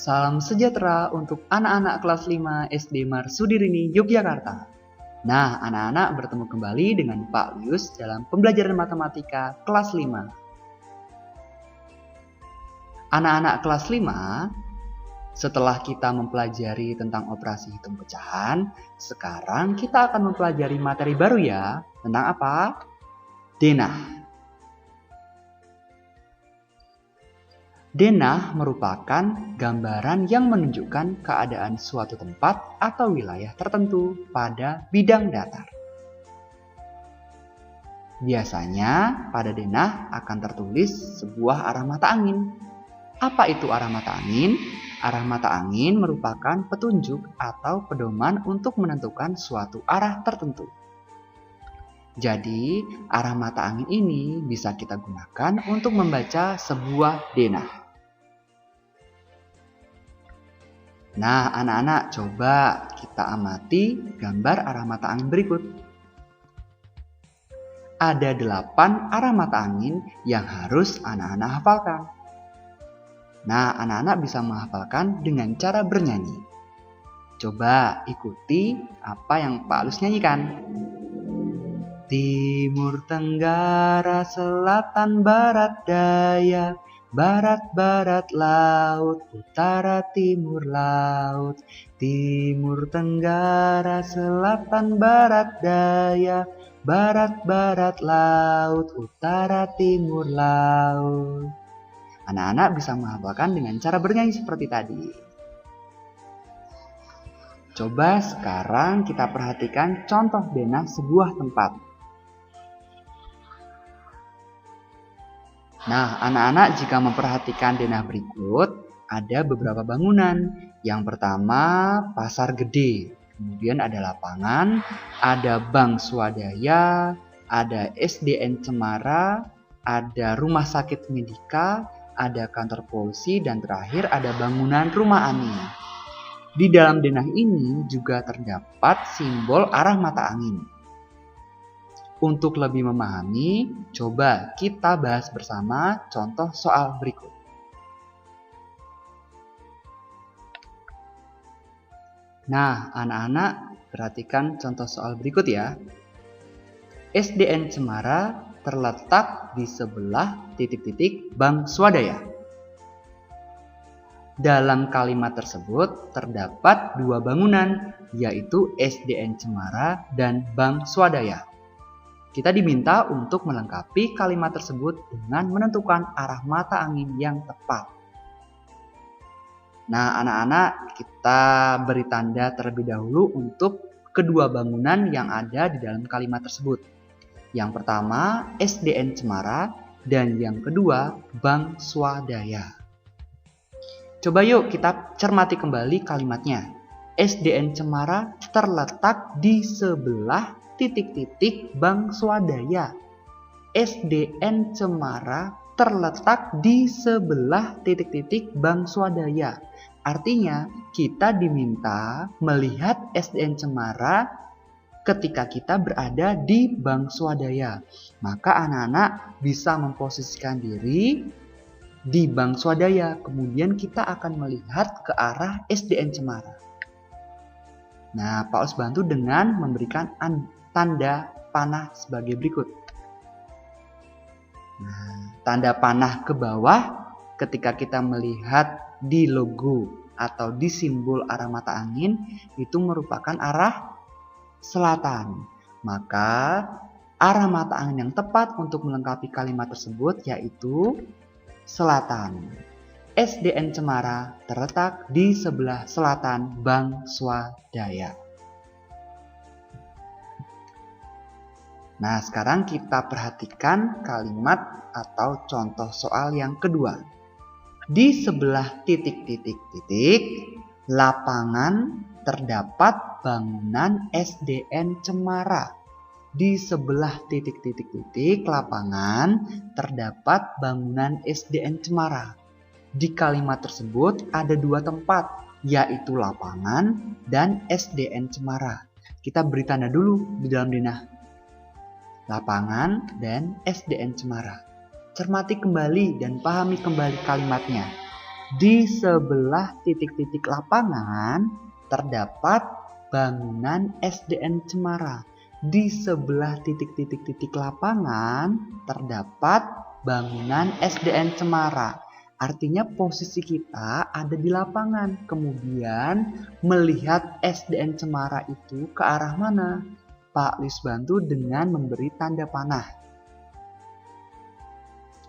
Salam sejahtera untuk anak-anak kelas 5 SD Marsudirini, Yogyakarta. Nah, anak-anak bertemu kembali dengan Pak Lius dalam pembelajaran matematika kelas 5. Anak-anak kelas 5, setelah kita mempelajari tentang operasi hitung pecahan, sekarang kita akan mempelajari materi baru ya. Tentang apa? Denah. Denah merupakan gambaran yang menunjukkan keadaan suatu tempat atau wilayah tertentu pada bidang datar. Biasanya pada denah akan tertulis sebuah arah mata angin. Apa itu arah mata angin? Arah mata angin merupakan petunjuk atau pedoman untuk menentukan suatu arah tertentu. Jadi, arah mata angin ini bisa kita gunakan untuk membaca sebuah denah. Nah, anak-anak coba kita amati gambar arah mata angin berikut. Ada 8 arah mata angin yang harus anak-anak hafalkan. Nah, anak-anak bisa menghafalkan dengan cara bernyanyi. Coba ikuti apa yang Pak Lius nyanyikan. Timur, tenggara, selatan, barat, daya, barat, barat, laut, utara, timur, laut. Timur, tenggara, selatan, barat, daya, barat, barat, laut, utara, timur, laut. Anak-anak bisa menghafalkan dengan cara bernyanyi seperti tadi. Coba sekarang kita perhatikan contoh denah sebuah tempat. Nah, anak-anak jika memperhatikan denah berikut, ada beberapa bangunan. Yang pertama, pasar gede. Kemudian ada lapangan, ada bank swadaya, ada SDN Cemara, ada rumah sakit Medika, ada kantor polisi, dan terakhir ada bangunan rumah Ani. Di dalam denah ini juga terdapat simbol arah mata angin. Untuk lebih memahami, coba kita bahas bersama contoh soal berikut. Nah, anak-anak perhatikan contoh soal berikut ya. SDN Cemara terletak di sebelah titik-titik bank swadaya. Dalam kalimat tersebut terdapat 2 bangunan, yaitu SDN Cemara dan bank swadaya. Kita diminta untuk melengkapi kalimat tersebut dengan menentukan arah mata angin yang tepat. Nah, anak-anak, kita beri tanda terlebih dahulu untuk kedua bangunan yang ada di dalam kalimat tersebut. Yang pertama, SDN Cemara, dan yang kedua, Bank Swadaya. Coba yuk kita cermati kembali kalimatnya. SDN Cemara terletak di sebelah titik-titik Bank Swadaya. SDN Cemara terletak di sebelah titik-titik Bank Swadaya. Artinya, kita diminta melihat SDN Cemara ketika kita berada di Bank Swadaya. Maka anak-anak bisa memposisikan diri di Bank Swadaya. Kemudian kita akan melihat ke arah SDN Cemara. Nah, Pak Lius bantu dengan memberikan tanda panah sebagai berikut. Nah, tanda panah ke bawah ketika kita melihat di logo atau di simbol arah mata angin itu merupakan arah selatan. Maka arah mata angin yang tepat untuk melengkapi kalimat tersebut yaitu selatan. SDN Cemara terletak di sebelah selatan Bank Swadaya. Nah, sekarang kita perhatikan kalimat atau contoh soal yang kedua. Di sebelah titik-titik-titik lapangan terdapat bangunan SDN Cemara. Di sebelah titik-titik-titik lapangan terdapat bangunan SDN Cemara. Di kalimat tersebut ada 2 tempat, yaitu lapangan dan SDN Cemara. Kita beri tanda dulu di dalam denah. Lapangan dan SDN Cemara. Cermati kembali dan pahami kembali kalimatnya. Di sebelah titik-titik lapangan terdapat bangunan SDN Cemara. Di sebelah titik-titik lapangan terdapat bangunan SDN Cemara. Artinya posisi kita ada di lapangan. Kemudian melihat SDN Cemara itu ke arah mana? Pak Lis bantu dengan memberi tanda panah.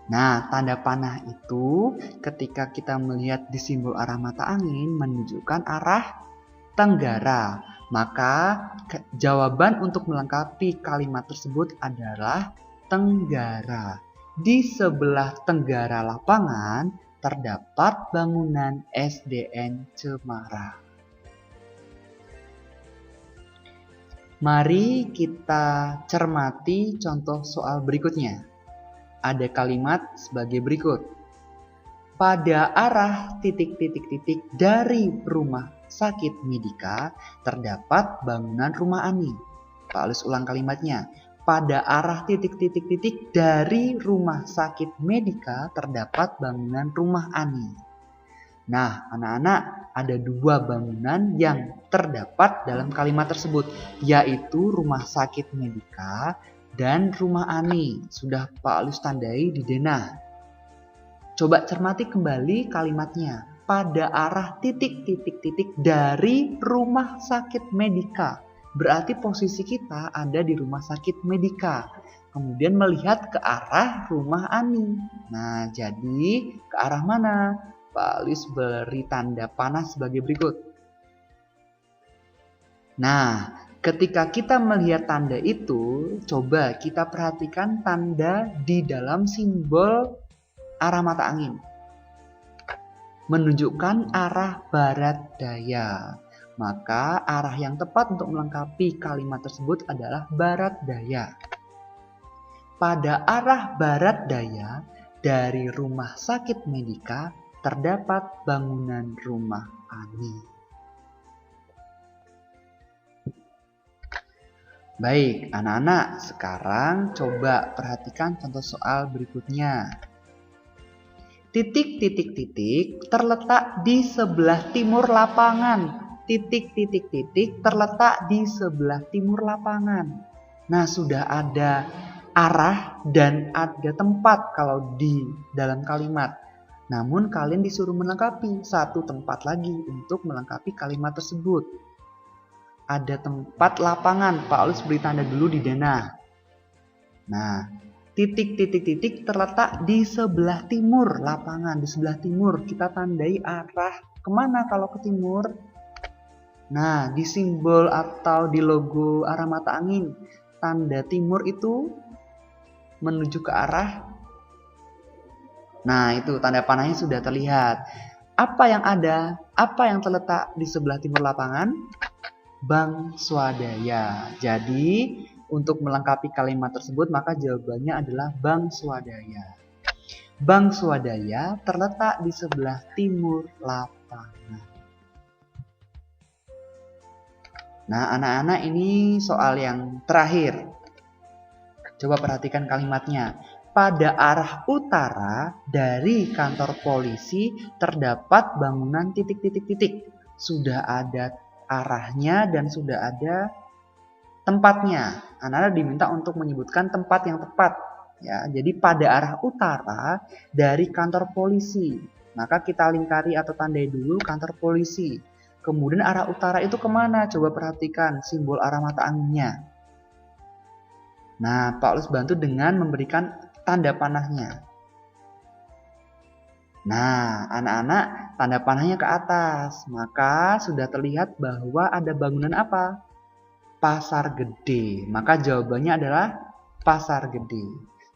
Nah, tanda panah itu ketika kita melihat di simbol arah mata angin menunjukkan arah tenggara. Maka jawaban untuk melengkapi kalimat tersebut adalah tenggara. Di sebelah tenggara lapangan terdapat bangunan SDN Cemara. Mari kita cermati contoh soal berikutnya. Ada kalimat sebagai berikut. Pada arah titik-titik dari rumah sakit Medika terdapat bangunan rumah Ani. Pak Lis ulang kalimatnya. Pada arah titik-titik dari rumah sakit Medika terdapat bangunan rumah Ani. Nah, anak-anak, ada dua bangunan yang terdapat dalam kalimat tersebut, yaitu rumah sakit Medika dan rumah Ani. Sudah Pak Lis tandai di denah. Coba cermati kembali kalimatnya. Pada arah titik-titik dari rumah sakit Medika. Berarti posisi kita ada di rumah sakit Medika. Kemudian melihat ke arah rumah Ani. Nah, jadi ke arah mana? Pak Lis beri tanda panah sebagai berikut. Nah, ketika kita melihat tanda itu, coba kita perhatikan tanda di dalam simbol arah mata angin. Menunjukkan arah barat daya. Maka arah yang tepat untuk melengkapi kalimat tersebut adalah barat daya. Pada arah barat daya dari rumah sakit Medika terdapat bangunan rumah Ani. Baik, anak-anak, sekarang coba perhatikan contoh soal berikutnya. Titik-titik terletak di sebelah timur lapangan. Titik-titik terletak di sebelah timur lapangan. Nah, sudah ada arah dan ada tempat kalau di dalam kalimat. Namun kalian disuruh melengkapi satu tempat lagi untuk melengkapi kalimat tersebut. Ada tempat lapangan, Pak Lis beri tanda dulu di denah. Nah, titik-titik terletak di sebelah timur lapangan. Di sebelah timur kita tandai arah kemana kalau ke timur? Nah, di simbol atau di logo arah mata angin, tanda timur itu menuju ke arah. Nah, itu tanda panahnya sudah terlihat. Apa yang ada? Apa yang terletak di sebelah timur lapangan? Bank Swadaya. Jadi, untuk melengkapi kalimat tersebut, maka jawabannya adalah Bank Swadaya. Bank Swadaya terletak di sebelah timur lapangan. Nah, anak-anak, ini soal yang terakhir. Coba perhatikan kalimatnya. Pada arah utara dari kantor polisi terdapat bangunan titik-titik. Sudah ada arahnya dan sudah ada tempatnya. Anak-anak diminta untuk menyebutkan tempat yang tepat. Ya, jadi pada arah utara dari kantor polisi. Maka kita lingkari atau tandai dulu kantor polisi. Kemudian arah utara itu kemana? Coba perhatikan simbol arah mata anginnya. Nah, Pak Lis bantu dengan memberikan tanda panahnya. Nah, anak-anak, tanda panahnya ke atas. Maka sudah terlihat bahwa ada bangunan apa? Pasar Gede. Maka jawabannya adalah Pasar Gede.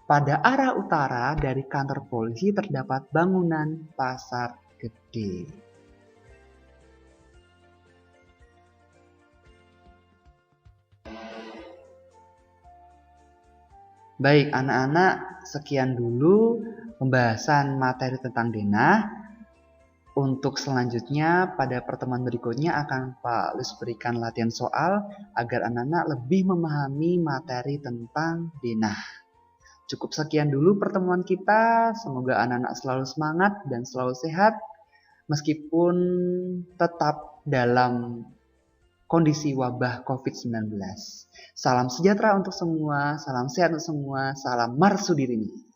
Pada arah utara dari kantor polisi terdapat bangunan Pasar Gede. Baik, anak-anak, sekian dulu pembahasan materi tentang denah. Untuk selanjutnya, pada pertemuan berikutnya akan Pak Lis berikan latihan soal agar anak-anak lebih memahami materi tentang denah. Cukup sekian dulu pertemuan kita. Semoga anak-anak selalu semangat dan selalu sehat. meskipun tetap dalam kondisi wabah COVID-19. Salam sejahtera untuk semua, salam sehat untuk semua, salam Marsudiri.